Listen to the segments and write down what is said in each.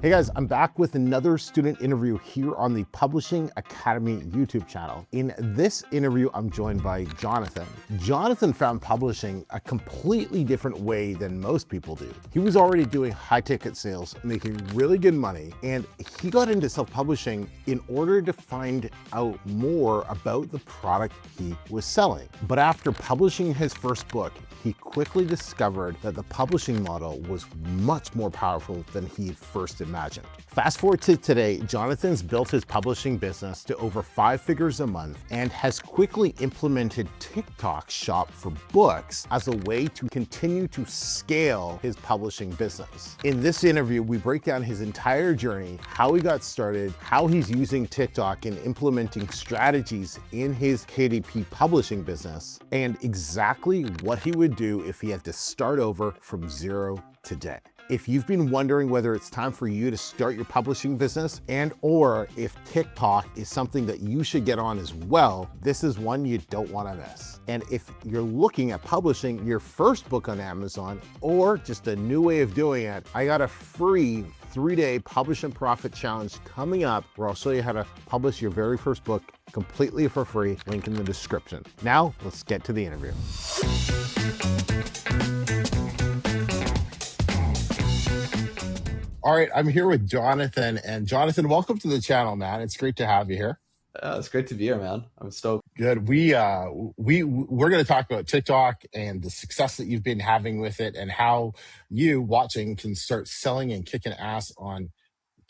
Hey guys, I'm back with another student interview here on the Publishing Academy YouTube channel. In this interview, I'm joined by Jonathan. Jonathan found publishing a completely different way than most people do. He was already doing high ticket sales, making really good money, and he got into self-publishing in order to find out more about the product he was selling. But after publishing his first book, he quickly discovered that the publishing model was much more powerful than he first imagined. Fast forward to today, Jonathan's built his publishing business to over 5 figures a month and has quickly implemented TikTok Shop for books as a way to continue to scale his publishing business. In this interview, we break down his entire journey, how he got started, how he's using TikTok and implementing strategies in his KDP publishing business, and exactly what he would do if he had to start over from zero today. If you've been wondering whether it's time for you to start your publishing business and or if TikTok is something that you should get on as well, this is one you don't want to miss. And if you're looking at publishing your first book on Amazon or just a new way of doing it, I got a free 3-day Publish and Profit Challenge coming up where I'll show you how to publish your very first book completely for free. Link in the description. Now, let's get to the interview. All right, I'm here with Jonathan, and Jonathan, welcome to the channel, man. It's great to have you here. It's great to be here, man. I'm stoked. Good. We're going to talk about TikTok and the success that you've been having with it, and how you watching can start selling and kicking ass on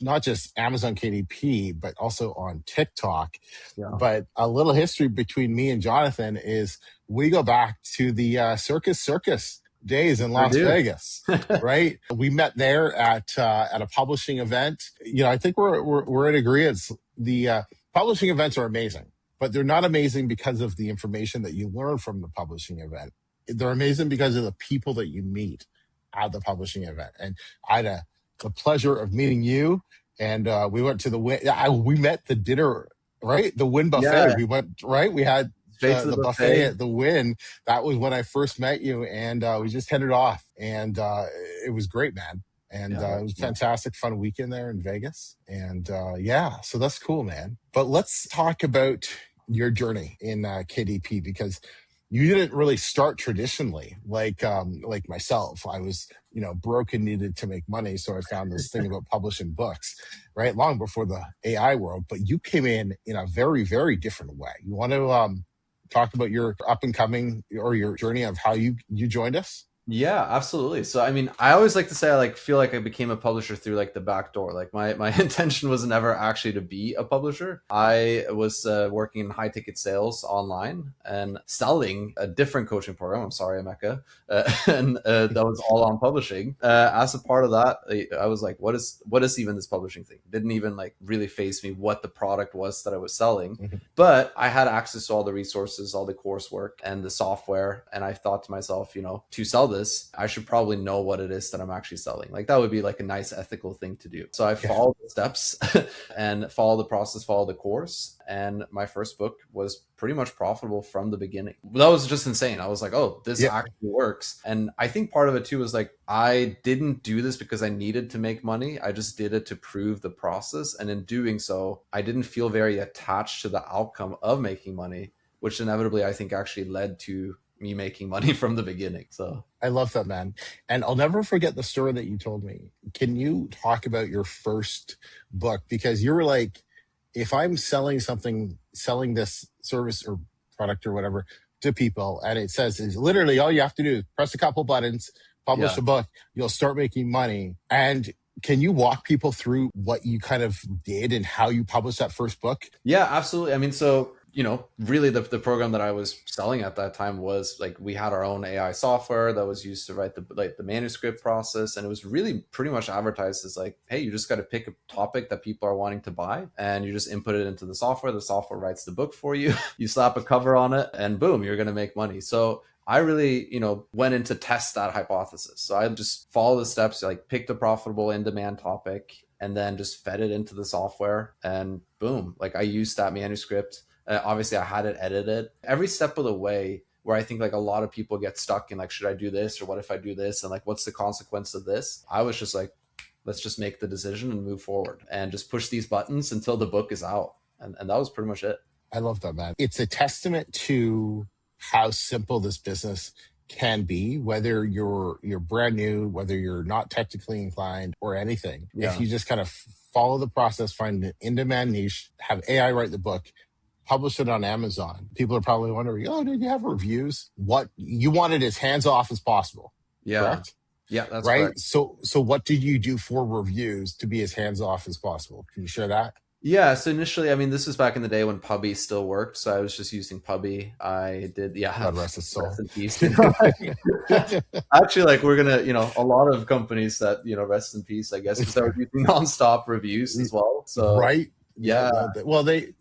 not just Amazon KDP, but also on TikTok. Yeah. But a little history between me and Jonathan is we go back to the circus days in Las Vegas, right? We met there at a publishing event. You know, I think we're in agreement. The publishing events are amazing, but they're not amazing because of the information that you learn from the publishing event. They're amazing because of the people that you meet at the publishing event. And I had the pleasure of meeting you, and we went to we met the dinner, right? The Wynn buffet. Yeah. We went, right? We had the buffet at the Wynn. That was when I first met you, and we just headed off, and it was great, man. And it was a fantastic, fun weekend there in Vegas. And so that's cool, man. But let's talk about your journey in KDP, because you didn't really start traditionally like myself. I was, broke and needed to make money. So I found this thing about publishing books, right? Long before the AI world. But you came in a very, very different way. You want to talk about your up and coming or your journey of how you joined us? Yeah, absolutely. So, I mean, I always like to say I feel like I became a publisher through the back door. Like my intention was never actually to be a publisher. I was working in high ticket sales online and selling a different coaching program. I'm sorry, Emeka. And that was all on publishing. As a part of that, I was like, what is even this publishing thing? Didn't even really faze me what the product was that I was selling. Mm-hmm. But I had access to all the resources, all the coursework and the software. And I thought to myself, to sell this, I should probably know what it is that I'm actually selling. That would be a nice ethical thing to do. So I followed the steps and followed the process, followed the course. And my first book was pretty much profitable from the beginning. That was just insane. I was like, oh, this actually works. And I think part of it too was I didn't do this because I needed to make money. I just did it to prove the process. And in doing so, I didn't feel very attached to the outcome of making money, which inevitably I think actually led to me making money from the beginning. So I love that, man. And I'll never forget the story that you told me. Can you talk about your first book? Because you were like, if I'm selling this service or product or whatever to people, and it says is literally all you have to do is press a couple buttons, publish a book, you'll start making money. And can you walk people through what you kind of did and how you published that first book? Yeah, absolutely. I mean, so really the program that I was selling at that time was we had our own AI software that was used to write the manuscript process. And it was really pretty much advertised as hey, you just got to pick a topic that people are wanting to buy and you just input it into the software. The software writes the book for you. You slap a cover on it and boom, you're going to make money. So I really, went in to test that hypothesis. So I just followed the steps, picked a profitable in-demand topic and then just fed it into the software and boom, I used that manuscript. Obviously, I had it edited every step of the way, where I think a lot of people get stuck in should I do this or what if I do this and what's the consequence of this? I was just let's just make the decision and move forward and just push these buttons until the book is out. And that was pretty much it. I love that, man. It's a testament to how simple this business can be, whether you're brand new, whether you're not technically inclined or anything. If Yeah. you just kind of follow the process, find an in-demand niche, have AI write the book, publish it on Amazon. People are probably wondering, oh, did you have reviews? What you want it as hands-off as possible. Yeah. Correct? Yeah, that's right. correct. So what did you do for reviews to be as hands-off as possible? Can you share that? Yeah, so initially, I mean, this was back in the day when Puppy still worked, so I was just using Puppy. I did, God rest his soul. rest in peace. Actually, like we're gonna, a lot of companies that, rest in peace, I guess, because I was using nonstop reviews as well. So right. yeah. Well, they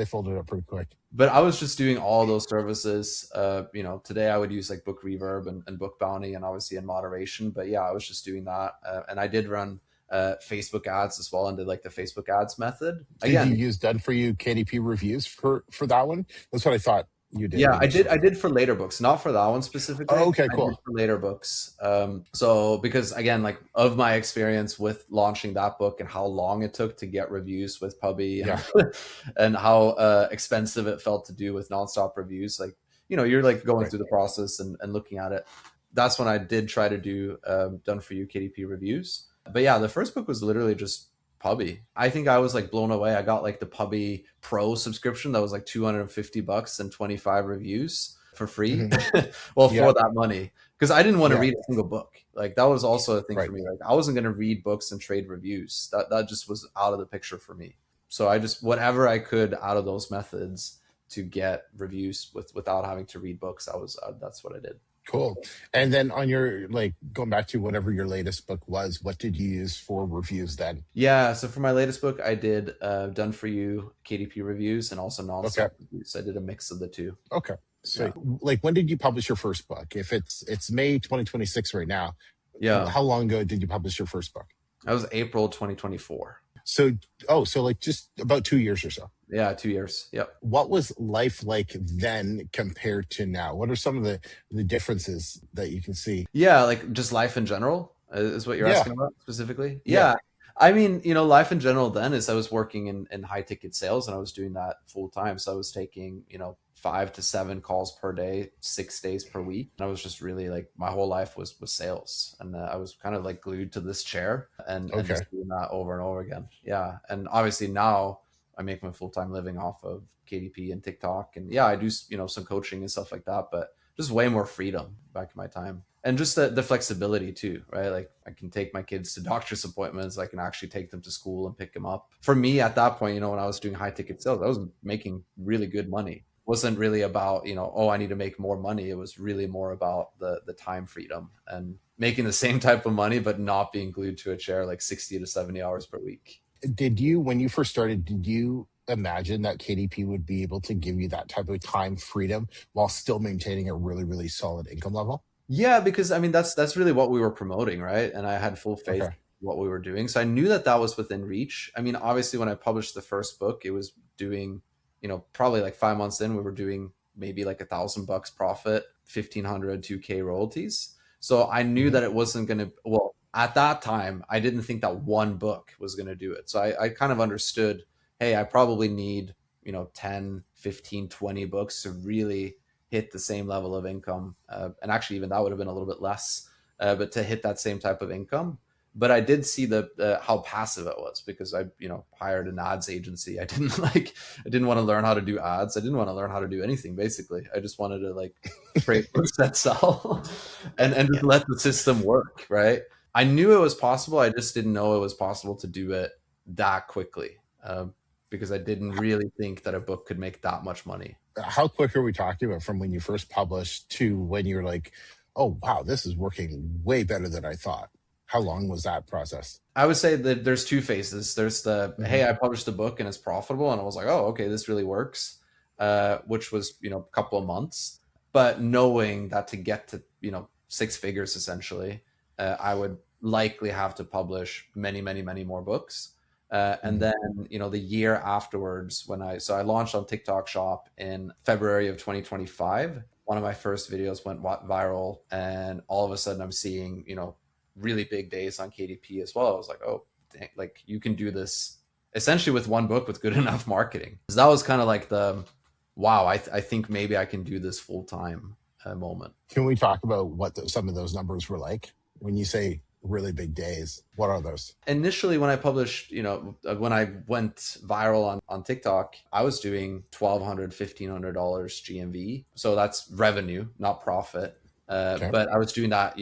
folded up pretty quick. But I was just doing all those services. Today I would use like Book Reverb and Book Bounty, and obviously in moderation. But yeah, I was just doing that, and I did run Facebook ads as well, and did like the Facebook ads method. Did you use done for you KDP reviews for that one? That's what I thought you did. Yeah, I did for later books, not for that one specifically. Oh, okay, cool. I did for later books. So because again, like of my experience with launching that book and how long it took to get reviews with Puppy, and, and how expensive it felt to do with nonstop reviews, like you're like going through the process and looking at it. That's when I did try to do done for you KDP reviews. But yeah, the first book was literally just Puppy. I think I was like blown away. I got like the Puppy Pro subscription that was like $250 and 25 reviews for free. For that money, because I didn't want to read a single book. Like that was also a thing for me. Like I wasn't going to read books and trade reviews. That just was out of the picture for me. So I just whatever I could out of those methods to get reviews without having to read books. That's what I did. Cool. And then on your, like, going back to whatever your latest book was, what did you use for reviews then? Yeah, so for my latest book, I did done for you KDP reviews and also nonstop reviews. I did a mix of the two. Okay. So like, when did you publish your first book? If it's May 2026 right now, how long ago did you publish your first book? That was April 2024. So like just about 2 years or so. Yeah, 2 years. Yep. What was life like then compared to now? What are some of the differences that you can see? Yeah, like just life in general is what you're asking about specifically? Yeah. I mean, life in general then is I was working in high ticket sales, and I was doing that full time. So I was taking, 5 to 7 calls per day, 6 days per week. And I was just really like, my whole life was sales. And I was kind of like glued to this chair and just doing that over and over again. Yeah. And obviously now I make my full-time living off of KDP and TikTok. And yeah, I do, some coaching and stuff like that, but just way more freedom back in my time. And just the flexibility too, right? Like I can take my kids to doctor's appointments. I can actually take them to school and pick them up. For me at that point, when I was doing high ticket sales, I was making really good money. It wasn't really about, I need to make more money. It was really more about the time freedom and making the same type of money, but not being glued to a chair like 60 to 70 hours per week. When you first started, did you imagine that KDP would be able to give you that type of time freedom while still maintaining a really, really solid income level? Yeah, because I mean, that's really what we were promoting, right? And I had full faith in what we were doing. So I knew that was within reach. I mean, obviously when I published the first book, it was doing, probably like 5 months in, we were doing maybe like $1,000 profit, 1,500, 2K royalties. So I knew that it wasn't going to, at that time, I didn't think that one book was going to do it. So I kind of understood, hey, I probably need, 10, 15, 20 books to really hit the same level of income. And actually, even that would have been a little bit less, but to hit that same type of income. But I did see how passive it was, because I, hired an ads agency. I didn't want to learn how to do ads. I didn't want to learn how to do anything, basically. I just wanted to create books that sell and just let the system work, right? I knew it was possible. I just didn't know it was possible to do it that quickly, because I didn't really think that a book could make that much money. How quick are we talking about from when you first published to when you're like, oh, wow, this is working way better than I thought? How long was that process? I would say that there's two phases. There's the, hey, I published a book and it's profitable. And I was like, oh, okay, this really works, which was, a couple of months. But knowing that to get to, 6 figures, essentially, I would likely have to publish many, many, many more books. And then, the year afterwards, I launched on TikTok Shop in February of 2025. One of my first videos went viral, and all of a sudden I'm seeing, really big days on KDP as well. I was like, oh, dang, like you can do this essentially with one book with good enough marketing. So that was kind of like the, wow, I think maybe I can do this full time moment. Can we talk about what some of those numbers were like? When you say really big days, what are those? Initially, when I published, when I went viral on TikTok, I was doing $1,200, $1,500 GMV. So that's revenue, not profit. Okay. But I was doing that,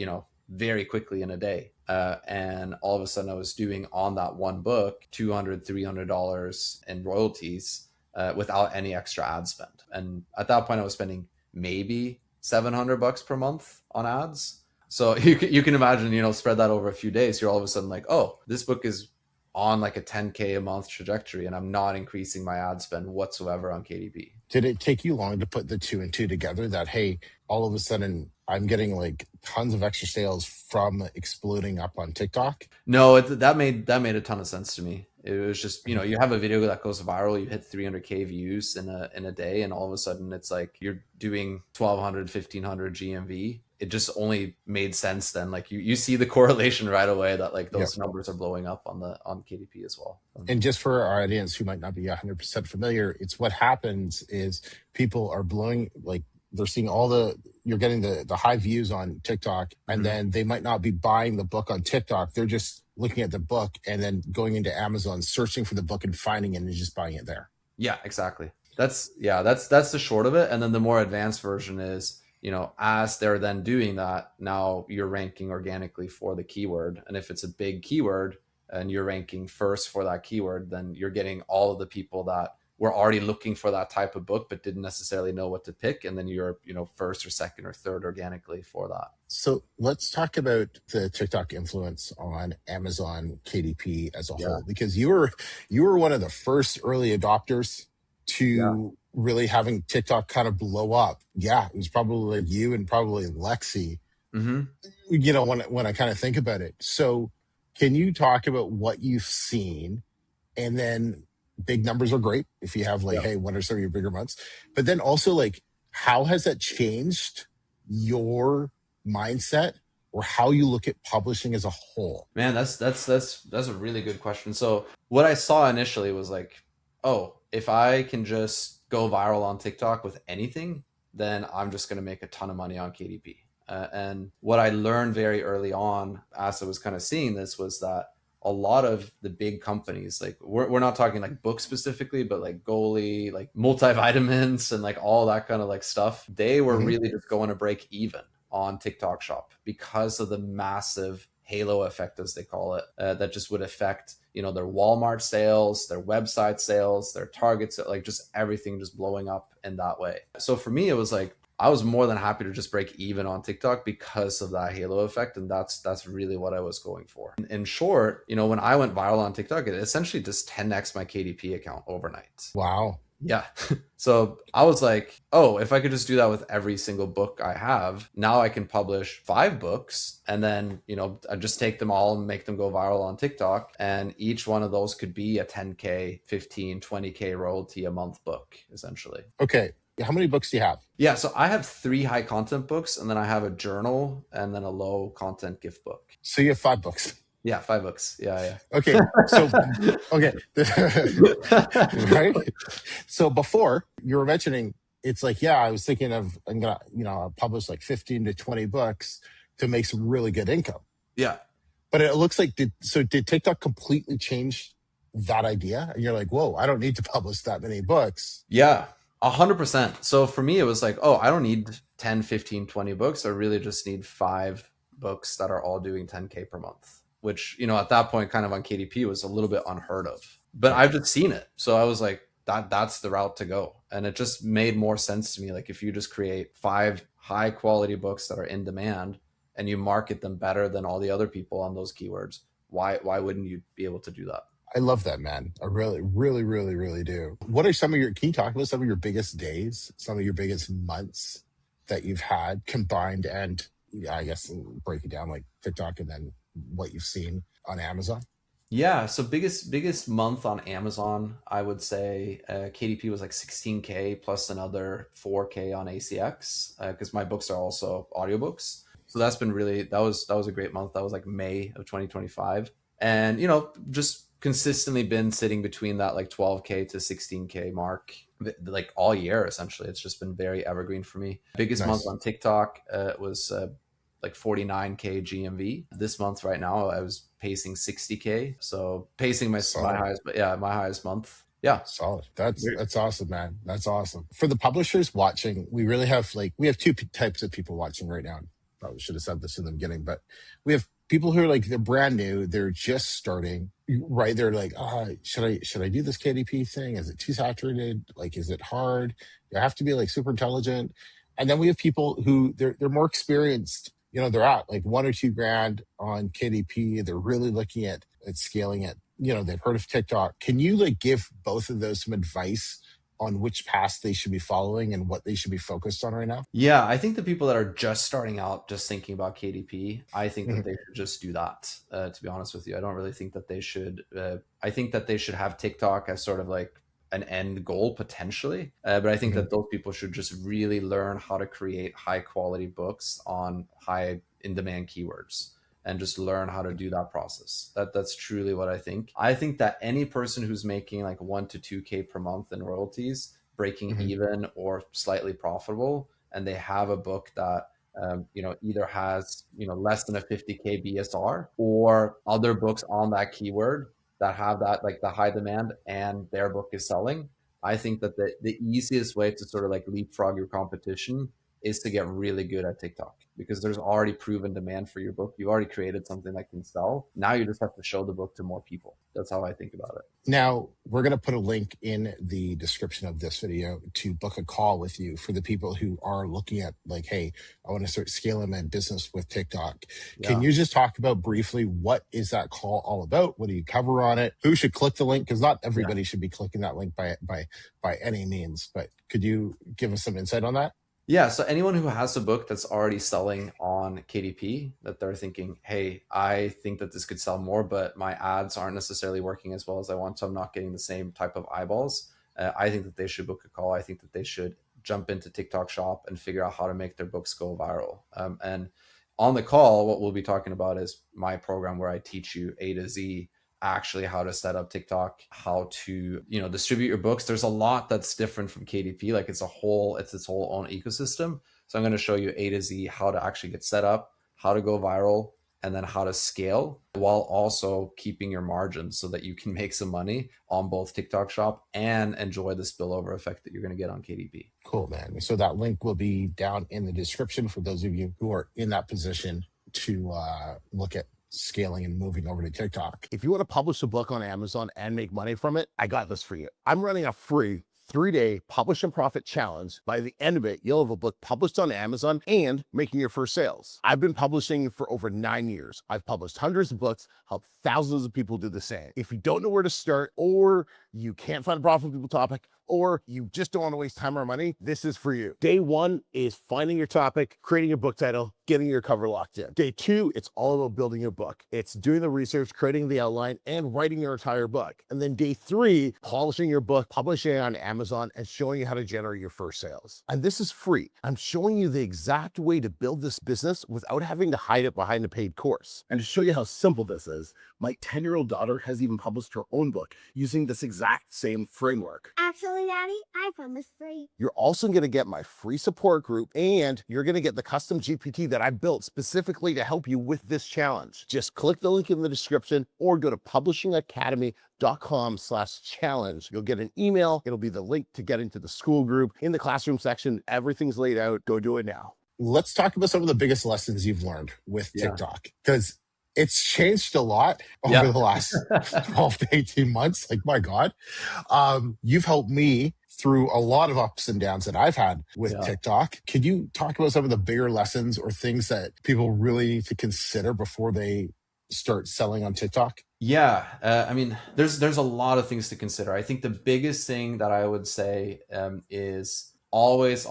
very quickly in a day. And all of a sudden I was doing on that one book, $200, $300 in royalties without any extra ad spend. And at that point I was spending maybe $700 per month on ads. So you can imagine, spread that over a few days. You're all of a sudden like, oh, this book is on like a 10K a month trajectory, and I'm not increasing my ad spend whatsoever on KDP. Did it take you long to put the two and two together that, hey, all of a sudden I'm getting like tons of extra sales from exploding up on TikTok? No, that made a ton of sense to me. It was just, you have a video that goes viral, you hit 300K views in a day, and all of a sudden it's like you're doing 1,200, 1,500 GMV. It just only made sense then. Like you see the correlation right away that like those numbers are blowing up on KDP as well. And just for our audience who might not be 100% familiar, it's what happens is people are blowing, like they're seeing you're getting the high views on TikTok, and then they might not be buying the book on TikTok. They're just looking at the book and then going into Amazon, searching for the book and finding it and just buying it there. Yeah, exactly. That's the short of it. And then the more advanced version is, as they're then doing that, now you're ranking organically for the keyword. And if it's a big keyword and you're ranking first for that keyword, then you're getting all of the people that were already looking for that type of book, but didn't necessarily know what to pick. And then you're, first or second or third organically for that. So let's talk about the TikTok influence on Amazon KDP as a whole, because you were one of the first early adopters to really having TikTok kind of blow up. Yeah, it was probably like you and probably Lexi, when I kind of think about it. So can you talk about what you've seen? And then big numbers are great if you have hey, what are some of your bigger months? But then also like, how has that changed your mindset or how you look at publishing as a whole? Man, that's a really good question. So what I saw initially was like, oh, if I can just go viral on TikTok with anything, then I'm just going to make a ton of money on KDP. And what I learned very early on as I was kind of seeing this was that a lot of the big companies, like we're not talking like books specifically, but like Goalie, like multivitamins and like all that kind of like stuff, they were really just going to break even on TikTok Shop because of the massive halo effect, as they call it, that just would affect, their Walmart sales, their website sales, their targets, like just everything just blowing up in that way. So for me, it was like, I was more than happy to just break even on TikTok because of that halo effect. And that's really what I was going for. In short, when I went viral on TikTok, it essentially just 10x my KDP account overnight. Wow. Yeah. So I was like, oh, if I could just do that with every single book I have, now I can publish 5 books and then, I just take them all and make them go viral on TikTok. And each one of those could be a 10K, 15, 20K royalty a month book, essentially. Okay. How many books do you have? Yeah. So I have 3 high content books, and then I have a journal and then a low content gift book. So you have 5 books. Yeah, 5 books. Yeah. Okay. So, okay. Right. So before you were mentioning, it's like, I was thinking of, I'm going to, publish like 15 to 20 books to make some really good income. Yeah. But it looks like, did TikTok completely change that idea? And you're like, whoa, I don't need to publish that many books. Yeah. 100%. So for me, it was like, oh, I don't need 10, 15, 20 books. I really just need 5 books that are all doing 10K per month, which, at that point kind of on KDP was a little bit unheard of, but I've just seen it. So I was like, that's the route to go. And it just made more sense to me. Like if you just create 5 high quality books that are in demand and you market them better than all the other people on those keywords, why wouldn't you be able to do that? I love that, man. I really, really, really, really do. What are can you talk about some of your biggest days, some of your biggest months that you've had combined, and I guess break it down like TikTok and then what you've seen on Amazon? Yeah. So biggest month on Amazon, I would say KDP was like 16K plus another 4K on ACX because my books are also audiobooks. So that's been really, that was a great month. That was like May of 2025. And, just consistently been sitting between that like 12K to 16K mark like all year. Essentially, it's just been very evergreen for me. Biggest month Nice. on TikTok was like 49K GMV. This month right now I was pacing 60K, so pacing my Solid. highest, but yeah, my highest month. Yeah. Solid. That's awesome, man. That's awesome. For the publishers watching, we really have we have types of people watching right now. Probably should have said this in the beginning, but we have people who are like, they're brand new, they're just starting, right? They're like, should I do this KDP thing? Is it too saturated? Like, is it hard? Do I have to be like super intelligent? And then we have people who they're more experienced. They're at like 1 or 2 grand on KDP. They're really looking at scaling it. They've heard of TikTok. Can you like give both of those some advice on which path they should be following and what they should be focused on right now? Yeah, I think the people that are just starting out, just thinking about KDP, I think that Mhm. they should just do that. To be honest with you, I don't really think that they should. I think that they should have TikTok as sort of like an end goal potentially, but I think Mhm. that those people should just really learn how to create high quality books on high in demand keywords and just learn how to do that process. That's truly what I think. I think that any person who's making like 1 to 2K per month in royalties, breaking Mhm. even or slightly profitable, and they have a book that either has less than a 50K BSR or other books on that keyword that have that like the high demand and their book is selling. I think that the easiest way to sort of like leapfrog your competition is to get really good at TikTok because there's already proven demand for your book. You already created something that can sell. Now you just have to show the book to more people. That's how I think about it. Now, we're going to put a link in the description of this video to book a call with you for the people who are looking at like, hey, I want to start scaling my business with TikTok. Can Yeah. you just talk about briefly what is that call all about? What do you cover on it? Who should click the link? Because not Yeah. everybody should be clicking that link by any means. But could you give us some insight on that? Yeah, so anyone who has a book that's already selling on KDP that they're thinking, hey, I think that this could sell more, but my ads aren't necessarily working as well as I want, so I'm not getting the same type of eyeballs. I think that they should book a call. I think that they should jump into TikTok Shop and figure out how to make their books go viral. And on the call, what we'll be talking about is my program where I teach you A to Z actually how to set up TikTok, how to, distribute your books. There's a lot that's different from KDP. Like it's its whole own ecosystem. So I'm going to show you A to Z how to actually get set up, how to go viral, and then how to scale while also keeping your margins so that you can make some money on both TikTok Shop and enjoy the spillover effect that you're going to get on KDP. Cool, man. So that link will be down in the description for those of you who are in that position to look at scaling and moving over to TikTok. If you want to publish a book on Amazon and make money from it, I got this for you. I'm running a free 3-day publish and profit challenge. By the end of it, you'll have a book published on Amazon and making your first sales. I've been publishing for over 9 years. I've published hundreds of books, helped thousands of people do the same. If you don't know where to start, or you can't find a profitable topic, or you just don't want to waste time or money, this is for you. Day 1 is finding your topic, creating your book title, getting your cover locked in. Day 2, it's all about building your book. It's doing the research, creating the outline, and writing your entire book. And then day 3, polishing your book, publishing it on Amazon, and showing you how to generate your first sales. And this is free. I'm showing you the exact way to build this business without having to hide it behind a paid course. And to show you how simple this is, my 10-year-old daughter has even published her own book using this exact same framework. Actually, Daddy, I promise free. You're also going to get my free support group, and you're going to get the custom GPT that I built specifically to help you with this challenge. Just click the link in the description or go to publishingacademy.com/challenge. You'll get an email. It'll be the link to get into the SKOOL group. In the classroom section, everything's laid out. Go do it now. Let's talk about some of the biggest lessons you've learned with TikTok, because it's changed a lot over the last 12 to 18 months. Like, my God, you've helped me through a lot of ups and downs that I've had with TikTok. Could you talk about some of the bigger lessons or things that people really need to consider before they start selling on TikTok? Yeah, I mean, there's a lot of things to consider. I think the biggest thing that I would say is always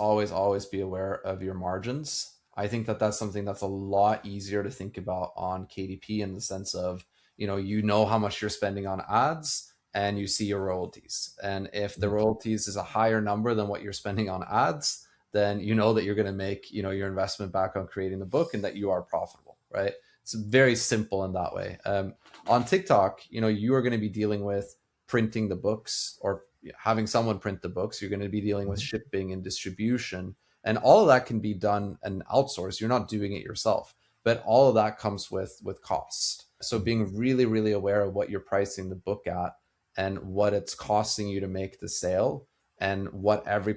be aware of your margins. I think that that's something that's a lot easier to think about on KDP in the sense of, you know how much you're spending on ads and you see your royalties. And if the royalties is a higher number than what you're spending on ads, then you know that you're going to make, you know, your investment back on creating the book and that you are profitable, right? It's very simple in that way. On TikTok, you know, you are going to be dealing with printing the books or having someone print the books. You're going to be dealing with shipping and distribution, and all of that can be done and outsourced. You're not doing it yourself, but all of that comes with cost. So being really, really aware of what you're pricing the book at and what it's costing you to make the sale and what every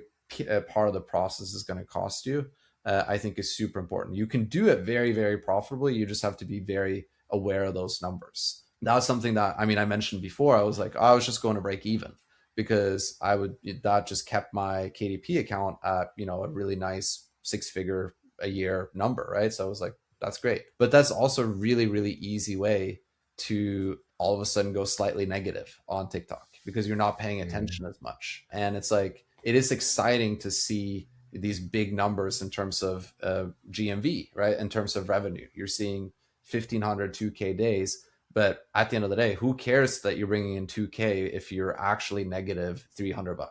part of the process is going to cost you, I think is super important. You can do it very, very profitably. You just have to be very aware of those numbers. That was something that, I mean, I mentioned before. I was like, I was just going to break even because that just kept my KDP account at, you know, a really nice 6-figure a year number, right? So I was like, that's great. But that's also a really, really easy way to all of a sudden go slightly negative on TikTok because you're not paying attention as much. And it's like, it is exciting to see these big numbers in terms of GMV, right? In terms of revenue, you're seeing 1,500, 2K days. But at the end of the day, who cares that you're bringing in 2K if you're actually negative $300?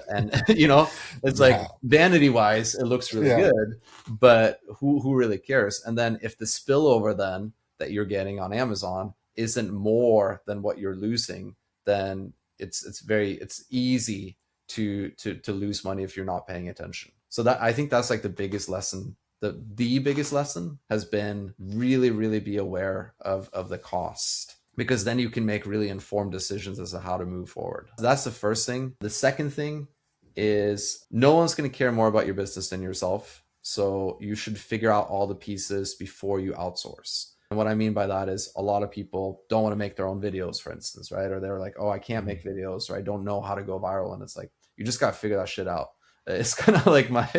And, you know, it's like vanity wise, it looks really good, but who really cares? And then if the spillover then that you're getting on Amazon isn't more than what you're losing, then it's easy to lose money if you're not paying attention. So that, I think that's like the biggest lesson. The biggest lesson has been really, really be aware of the cost, because then you can make really informed decisions as to how to move forward. That's the first thing. The second thing is no one's going to care more about your business than yourself. So you should figure out all the pieces before you outsource. And what I mean by that is a lot of people don't want to make their own videos, for instance, right? Or they're like, oh, I can't make videos, or I don't know how to go viral. And it's like, you just got to figure that shit out. It's kind of like my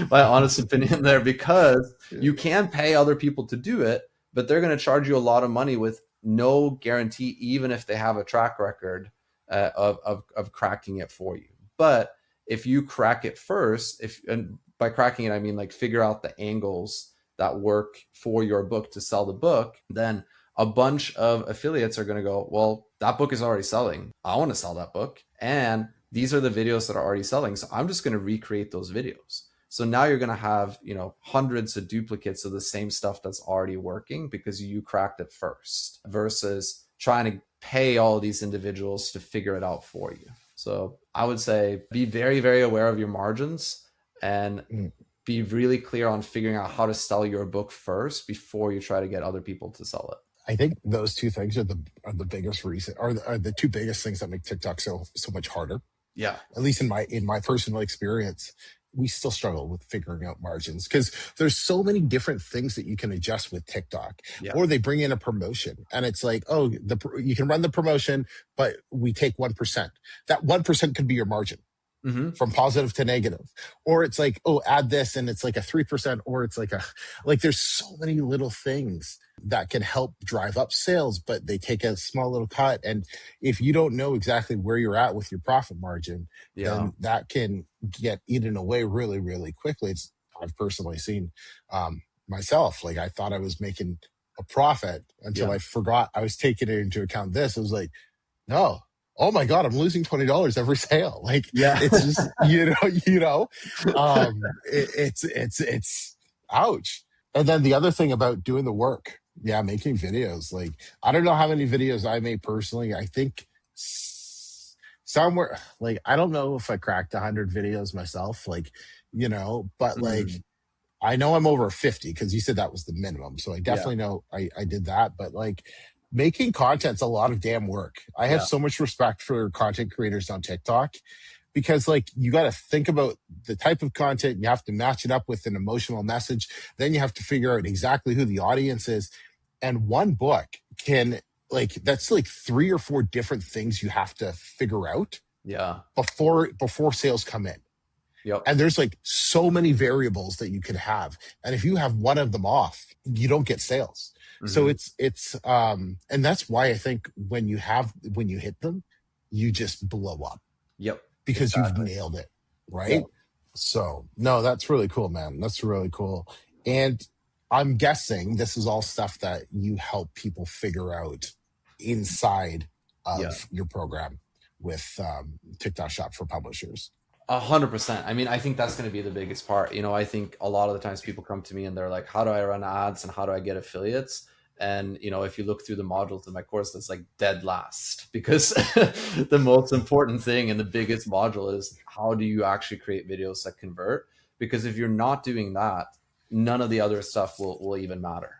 honest opinion there, because you can pay other people to do it, but they're going to charge you a lot of money with no guarantee, even if they have a track record of cracking it for you. But if you crack it first, and by cracking it, I mean like figure out the angles that work for your book to sell the book, then a bunch of affiliates are going to go, well, that book is already selling. I want to sell that book. And these are the videos that are already selling. So I'm just going to recreate those videos. So now you're going to have, you know, hundreds of duplicates of the same stuff that's already working because you cracked it first, versus trying to pay all these individuals to figure it out for you. So I would say be very, very aware of your margins and be really clear on figuring out how to sell your book first before you try to get other people to sell it. I think those two things are the biggest reason, are the two biggest things that make TikTok so much harder. Yeah. At least in my personal experience, we still struggle with figuring out margins because there's so many different things that you can adjust with TikTok. Or they bring in a promotion and it's like, oh, you can run the promotion, but we take 1%. That 1% could be your margin. From positive to negative. Or it's like, oh, add this and it's like a 3%, or it's like there's so many little things that can help drive up sales, but they take a small little cut. And if you don't know exactly where you're at with your profit margin, then that can get eaten away really, really quickly. I've personally seen myself, like I thought I was making a profit until I forgot I was taking it into account. It was like, no. Oh my God, I'm losing $20 every sale. Like, it's just, it's ouch. And then the other thing about doing the work, making videos. Like, I don't know how many videos I made personally. I think somewhere, like, I don't know if I cracked 100 videos myself, like, but like, I know I'm over 50 because you said that was the minimum. So I definitely know I did that, but like, making content's a lot of damn work. I have so much respect for content creators on TikTok because like you got to think about the type of content. You have to match it up with an emotional message. Then you have to figure out exactly who the audience is. And one book that's like 3 or 4 different things you have to figure out before sales come in. And there's like so many variables that you could have. And if you have one of them off, you don't get sales. So it's and that's why I think when you hit them, you just blow up. Because you've nailed it. Right. So no, that's really cool, man. That's really cool. And I'm guessing this is all stuff that you help people figure out inside of your program with TikTok Shop for Publishers. 100%. I mean, I think that's going to be the biggest part. You know, I think a lot of the times people come to me and they're like, how do I run ads and how do I get affiliates? And, you know, if you look through the modules in my course, that's like dead last, because the most important thing and the biggest module is how do you actually create videos that convert? Because if you're not doing that, none of the other stuff will even matter.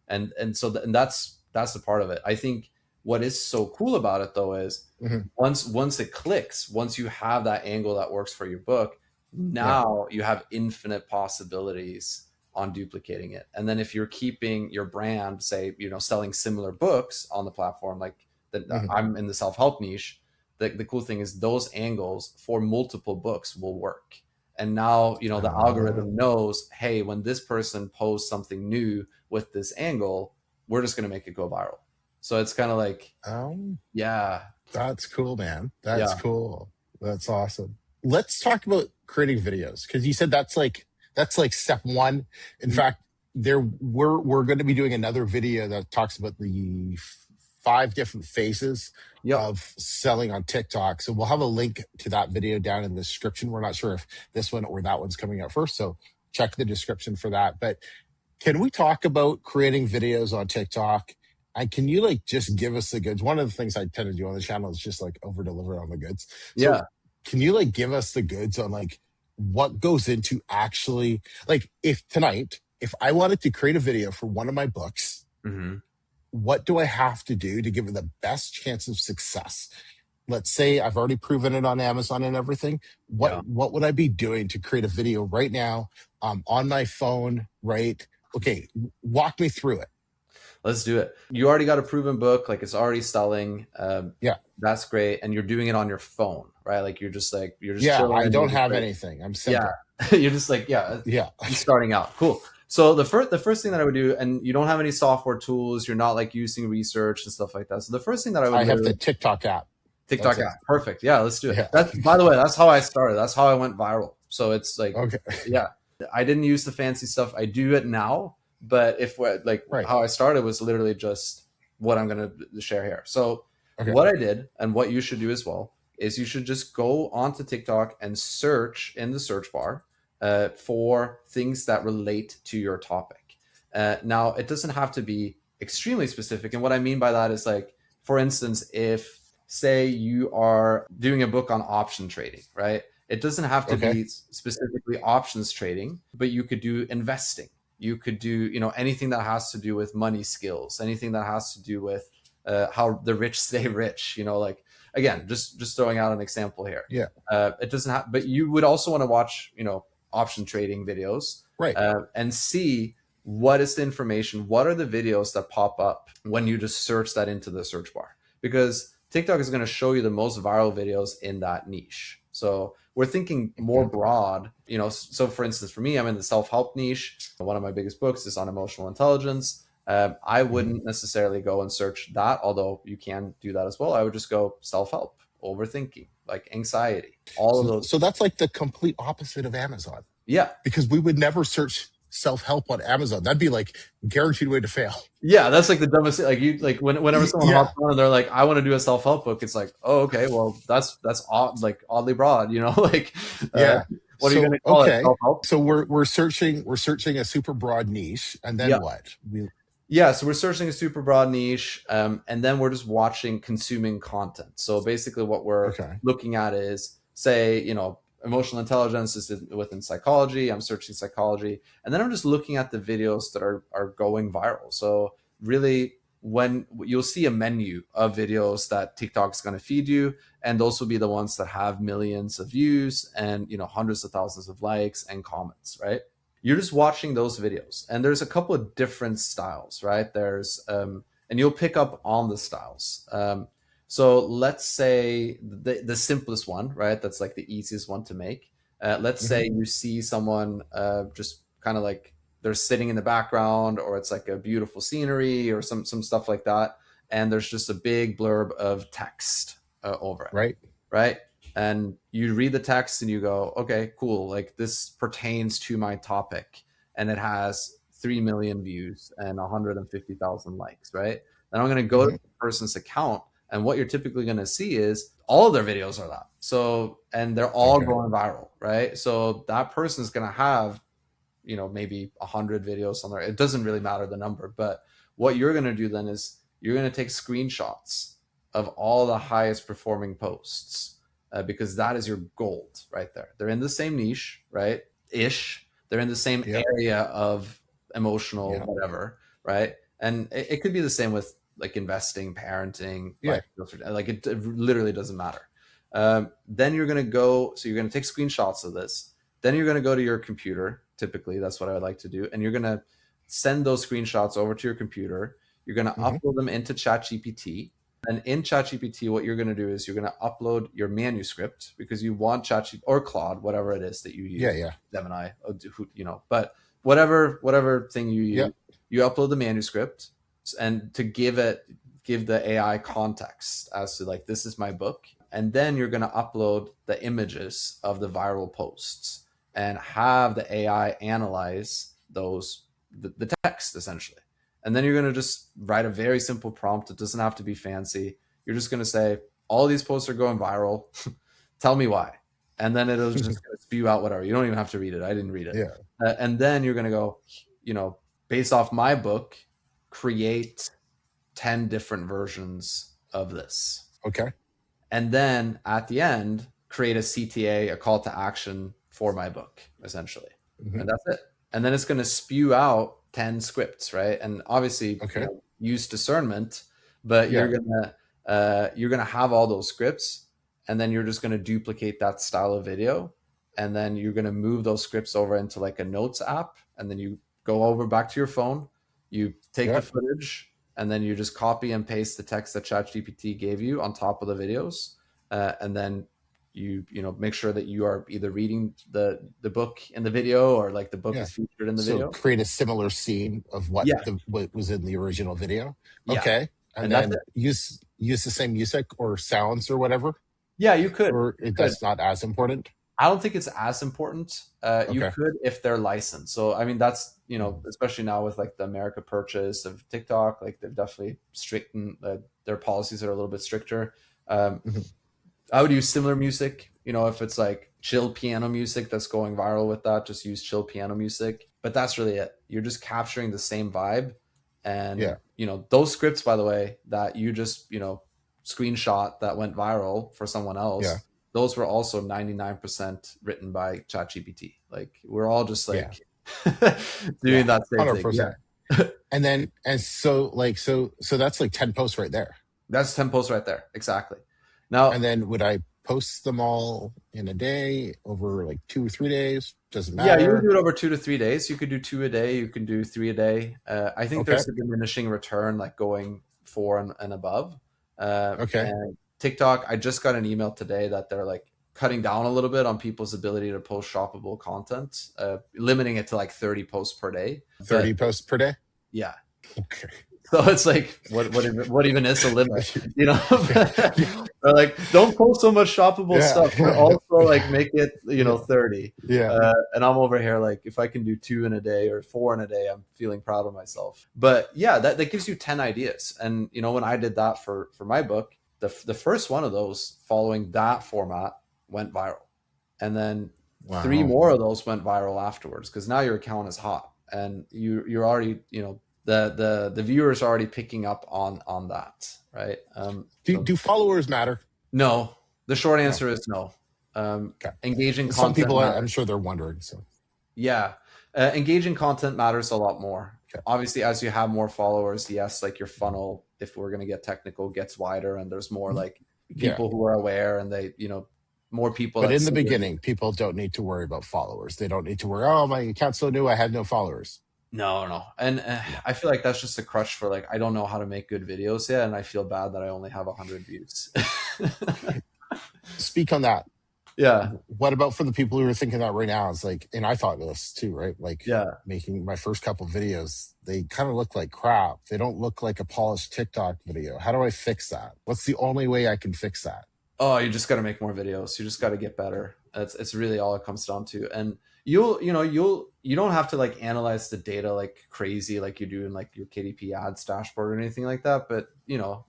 And that's the part of it. I think what is so cool about it though is, Mhm. once it clicks, once you have that angle that works for your book, now you have infinite possibilities on duplicating it. And then if you're keeping your brand, say, you know, selling similar books on the platform, like that, I'm in the self-help niche, the cool thing is those angles for multiple books will work. And now, you know, the algorithm knows, hey, when this person posts something new with this angle, we're just going to make it go viral. So it's kind of like, yeah, That's cool, man. That's yeah. cool. That's awesome. Let's talk about creating videos, because you said that's like step one. In fact, we're going to be doing another video that talks about the 5 different phases Yep. of selling on TikTok. So we'll have a link to that video down in the description. We're not sure if this one or that one's coming out first, so check the description for that. But can we talk about creating videos on TikTok? And can you like just give us the goods? One of the things I tend to do on the channel is just like over deliver on the goods. So Yeah. can you like give us the goods on like what goes into actually, like, if tonight, if I wanted to create a video for one of my books, what do I have to do to give it the best chance of success? Let's say I've already proven it on Amazon and everything. Yeah. What would I be doing to create a video right now on my phone, right? Okay, walk me through it. Let's do it. You already got a proven book, like it's already selling. Yeah. That's great. And you're doing it on your phone, right? Like you're just Yeah, chilling. I don't just have like, anything. I'm simple. yeah. You're just like, yeah, Yeah. I'm starting out. Cool. So the first thing that I would do, and you don't have any software tools, you're not like using research and stuff like that. So the first thing that I would I have do, the TikTok app. TikTok app. Perfect. Yeah, let's do it. Yeah. That's, by the way, that's how I started. That's how I went viral. So it's like, Okay. yeah, I didn't use the fancy stuff. I do it now, but if like Right. how I started was literally just what I'm going to share here. So Okay. what I did, and what you should do as well, is you should just go onto TikTok and search in the search bar for things that relate to your topic. Now, it doesn't have to be extremely specific. And what I mean by that is, like, for instance, if say you are doing a book on option trading, right? It doesn't have to Okay. be specifically options trading, but you could do investing. You could do, you know, anything that has to do with money skills, anything that has to do with how the rich stay rich, you know, like, again, just throwing out an example here. Yeah. It doesn't have, but you would also want to watch, you know, option trading videos, Right. and see what is the information, what are the videos that pop up when you just search that into the search bar, because TikTok is going to show you the most viral videos in that niche. So we're thinking more broad, you know. So for instance, for me, I'm in the self-help niche. One of my biggest books is on emotional intelligence. I wouldn't necessarily go and search that, although you can do that as well. I would just go self-help, overthinking, like anxiety, all of those. So that's like the complete opposite of Amazon. Yeah. Because we would never search self-help on Amazon. That'd be like guaranteed way to fail. Yeah, that's like the dumbest thing. Like, you, like, whenever someone hops on and they're like, I want to do a self-help book, it's like, oh, okay, well, that's odd, like oddly broad, you know. Like, yeah. What are you going to call it? Self-help? So we're searching a super broad niche, and then what? Yeah, so we're searching a super broad niche, and then we're just consuming content. So basically what we're looking at is, say, you know, emotional intelligence is within psychology. I'm searching psychology, and then I'm just looking at the videos that are going viral. So really, when you'll see a menu of videos that TikTok is going to feed you, and those will be the ones that have millions of views and, you know, hundreds of thousands of likes and comments, right? You're just watching those videos, and there's a couple of different styles, right? There's and you'll pick up on the styles. So let's say the simplest one, right? That's like the easiest one to make. Let's say you see someone just kind of like they're sitting in the background, or it's like a beautiful scenery or some stuff like that, and there's just a big blurb of text over it. Right. And you read the text and you go, okay, cool. Like, this pertains to my topic, and it has 3 million views and 150,000 likes, right? Then I'm going to go to the person's account And what you're typically going to see is all of their videos are that. So, and they're all going viral, right? So that person is going to have, you know, maybe 100 videos on there. It doesn't really matter the number, but what you're going to do then is you're going to take screenshots of all the highest performing posts, because that is your gold right there. They're in the same niche, right? Ish. They're in the same area of emotional whatever, right? And it could be the same with like investing, parenting, like it literally doesn't matter. Then you're going to go, so you're going to take screenshots of this. Then you're going to go to your computer. Typically, that's what I would like to do. And you're going to send those screenshots over to your computer. You're going to upload them into ChatGPT. And in ChatGPT, what you're going to do is you're going to upload your manuscript, because you want ChatGPT or Claude, whatever it is that you use. Gemini, you know, but whatever thing you use, you upload the manuscript, and to give the AI context as to like, this is my book. And then you're going to upload the images of the viral posts and have the AI analyze those, the text essentially. And then you're going to just write a very simple prompt. It doesn't have to be fancy. You're just going to say, all these posts are going viral. Tell me why. And then it'll just spew out whatever. You don't even have to read it. I didn't read it. And then you're going to go, you know, based off my book, create 10 different versions of this. Okay. And then at the end, create a CTA, a call to action for my book, essentially. And that's it. And then it's going to spew out 10 scripts, right? And obviously, you know, use discernment, but you're gonna have all those scripts, and then you're just going to duplicate that style of video, and then you're going to move those scripts over into like a notes app, and then you go over back to your phone, you take the footage, and then you just copy and paste the text that ChatGPT gave you on top of the videos, and then you know, make sure that you are either reading the book in the video, or like the book is featured in the video. So create a similar scene of what what was in the original video. Okay. And then use the same music or sounds or whatever. Yeah, you could. Or that's not as important. I don't think it's as important. You could if they're licensed. So, I mean, that's, you know, especially now with like the America purchase of TikTok, like they've definitely strictened their policies are a little bit stricter. I would use similar music, you know, if it's like chill piano music that's going viral with that, just use chill piano music. But that's really it. You're just capturing the same vibe. And, you know, those scripts, by the way, that you just, you know, screenshot that went viral for someone else, those were also 99% written by ChatGPT. Like, we're all just like doing that same 100%. Thing. And so that's like 10 posts right there. That's 10 posts right there. Exactly. Now, and then would I post them all in a day, over like 2 or 3 days? Doesn't matter. Yeah, you can do it over 2 to 3 days. You could do 2 a day. You can do 3 a day. I think there's a diminishing return, like going 4 and above. And TikTok, I just got an email today that they're like cutting down a little bit on people's ability to post shoppable content, limiting it to like 30 posts per day. 30 posts per day? Yeah. Okay. So it's like, what even is a limit? You know, they're like, don't post so much shoppable stuff, but also like make it, you know, 30. And I'm over here like, if I can do 2 in a day or 4 in a day, I'm feeling proud of myself. But yeah, that gives you 10 ideas. And you know, when I did that for my book, the first one of those following that format went viral, and then 3 more of those went viral afterwards, because now your account is hot and you're already, you know, the viewers are already picking up on that, right? Do followers matter? No, the short answer is no. Engaging content. Some people, I'm sure they're wondering. So engaging content matters a lot more. Obviously, as you have more followers, yes, like your funnel, if we're going to get technical, gets wider, and there's more like people who are aware, and they, you know, more people. But in the beginning, people don't need to worry about followers. They don't need to worry, oh, my account's so new, I had no followers. No. And I feel like that's just a crutch for like, I don't know how to make good videos yet, and I feel bad that I only have 100 views. Speak on that. Yeah. What about for the people who are thinking that right now? It's like, and I thought this too, right? Like, making my first couple videos, they kind of look like crap. They don't look like a polished TikTok video. How do I fix that? What's the only way I can fix that? Oh, you just got to make more videos. You just got to get better. It's really all it comes down to. And you don't have to like analyze the data like crazy, like you do in like your KDP ads dashboard or anything like that. But you know,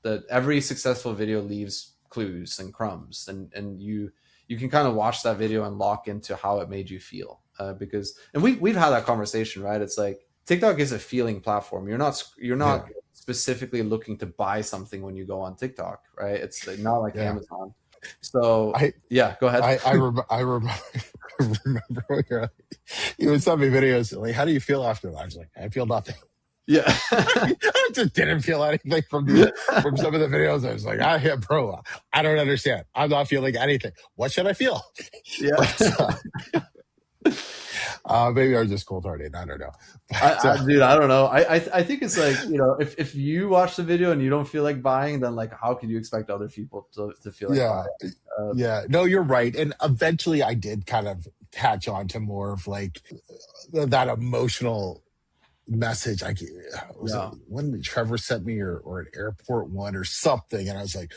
that every successful video leaves clues and crumbs, and you can kind of watch that video and lock into how it made you feel. Because, and we've had that conversation, right? It's like TikTok is a feeling platform. You're not specifically looking to buy something when you go on TikTok, right? It's not like Amazon. So go ahead. I remember when you would send me videos like, how do you feel after that? I was like, I feel nothing. Yeah. I just didn't feel anything from some of the videos. I was like, bro, I don't understand. I'm not feeling anything. What should I feel? Yeah. Maybe I'm just cold-hearted. I don't know. Dude, I don't know. I think it's like, if you watch the video and you don't feel like buying, then like, how could you expect other people to feel like buying? No, you're right. And eventually I did kind of catch on to more of like that emotional message. It when Trevor sent me or an airport one or something, and I was like,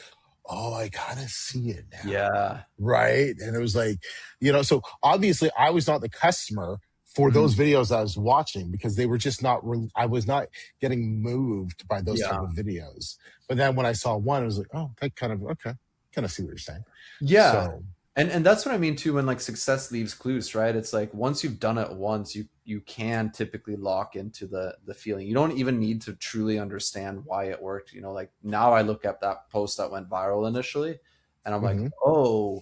oh, I kind of see it now. Yeah. Right. And it was like, so obviously I was not the customer for those videos I was watching, because they were just not, I was not getting moved by those type of videos. But then when I saw one, I was like, oh, that kind of, okay, kind of see what you're saying. Yeah. So, and that's what I mean too, when like success leaves clues, right? It's like, once you've done it once, you can typically lock into the feeling. You don't even need to truly understand why it worked. Like now I look at that post that went viral initially, and I'm like, oh,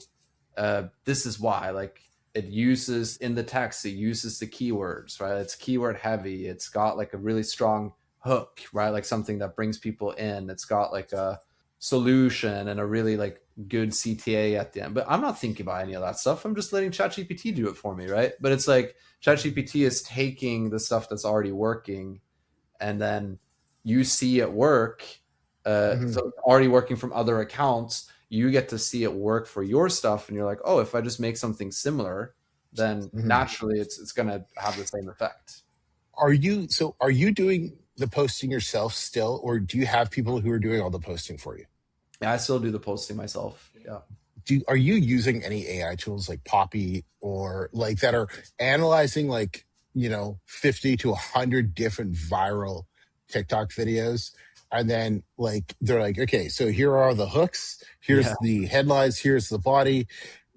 this is why. Like, it uses in the text, it uses the keywords, right? It's keyword heavy. It's got like a really strong hook, right? Like something that brings people in. It's got like a solution and a really like good CTA at the end. But I'm not thinking about any of that stuff. I'm just letting ChatGPT do it for me, right? But it's like ChatGPT is taking the stuff that's already working, and then you see it work, so already working from other accounts. You get to see it work for your stuff, and you're like, oh, if I just make something similar, then naturally it's going to have the same effect. Are you doing the posting yourself still, or do you have people who are doing all the posting for you? Yeah, I still do the posting myself. Yeah. Are you using any AI tools like Poppy or like that are analyzing like, 50 to 100 different viral TikTok videos? And then like, they're like, okay, so here are the hooks. Here's the headlines. Here's the body,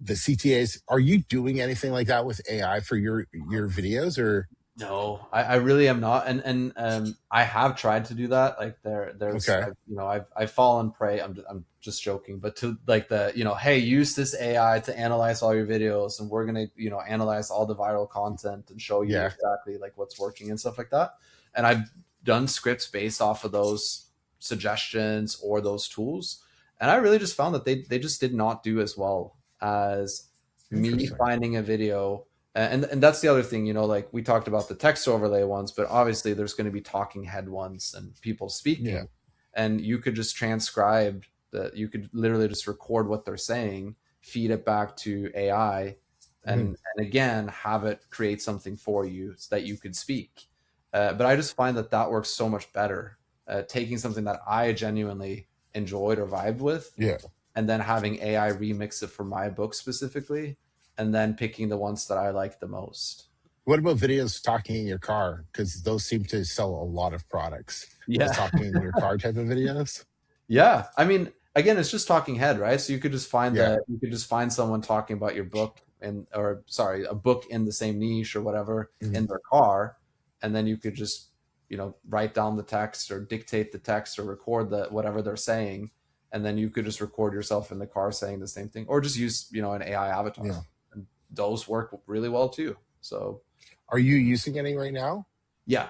the CTAs. Are you doing anything like that with AI for your videos, or? No, I really am not. And I have tried to do that. Like there's, I've fallen prey. I'm just joking, but to like hey, use this AI to analyze all your videos, and we're going to, analyze all the viral content and show you exactly like what's working and stuff like that. And I've done scripts based off of those suggestions or those tools. And I really just found that they just did not do as well as me finding a video. And that's the other thing, like we talked about the text overlay ones, but obviously there's going to be talking head ones and people speaking, and you could just transcribe that. You could literally just record what they're saying, feed it back to AI, and again, have it create something for you so that you could speak. But I just find that works so much better, taking something that I genuinely enjoyed or vibed with, and then having AI remix it for my book specifically, and then picking the ones that I like the most. What about videos talking in your car? Because those seem to sell a lot of products. Yeah. Talking in your car type of videos. Yeah. I mean, again, it's just talking head, right? So you could just find you could just find someone talking about your book a book in the same niche or whatever in their car. And then you could just, write down the text or dictate the text or record whatever they're saying. And then you could just record yourself in the car saying the same thing, or just use, an AI avatar. Yeah. Those work really well too. So are you using any right now? Yeah.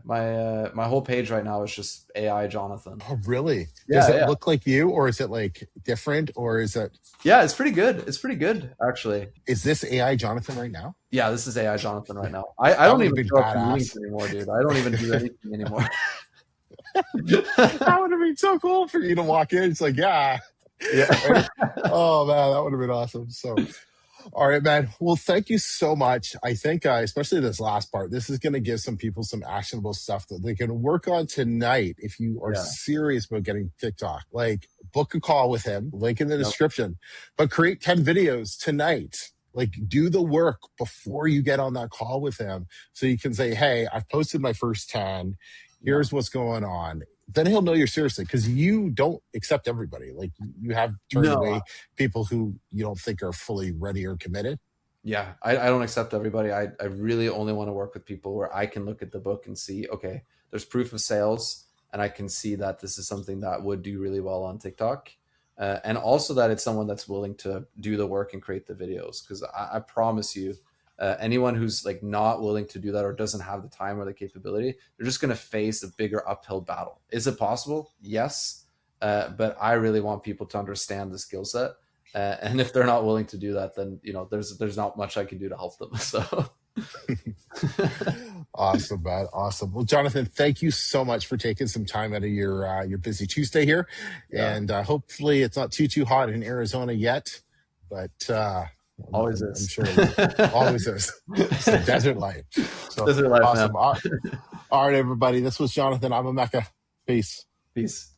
My whole page right now is just AI Jonathan. Oh, really? Does it look like you, or is it like different, or is it? Yeah, it's pretty good. It's pretty good, actually. Is this AI Jonathan right now? Yeah, this is AI Jonathan right now. I don't even show up to meetings anymore, dude. I don't even do anything anymore. That would have been so cool for you to walk in. It's like, yeah. Oh man, that would have been awesome. So, all right, man. Well, thank you so much. I think, especially this last part, this is going to give some people some actionable stuff that they can work on tonight. If you are serious about getting TikTok, like book a call with him, link in the description, but create 10 videos tonight. Like do the work before you get on that call with him. So you can say, hey, I've posted my first 10. Here's what's going on. then he'll know you're seriously, because you don't accept everybody. Like you have turned No, away people who you don't think are fully ready or committed. yeah, I don't accept everybody. I really only want to work with people where I can look at the book and see, okay, there's proof of sales, and I can see that this is something that would do really well on TikTok. And also that it's someone that's willing to do the work and create the videos. Because I promise you, anyone who's like not willing to do that or doesn't have the time or the capability, they're just going to face a bigger uphill battle. Is it possible? Yes. But I really want people to understand the skill set. And if they're not willing to do that, then, you know, there's not much I can do to help them. So Awesome, man. Awesome. Well, Jonathan, thank you so much for taking some time out of your busy Tuesday here. Yeah. And hopefully it's not too hot in Arizona yet, but always I'm is. sure it always is. It's a desert life. So Desert life, awesome. man. All right, everybody. This was Jonathan. I'm Emeka. Peace. Peace.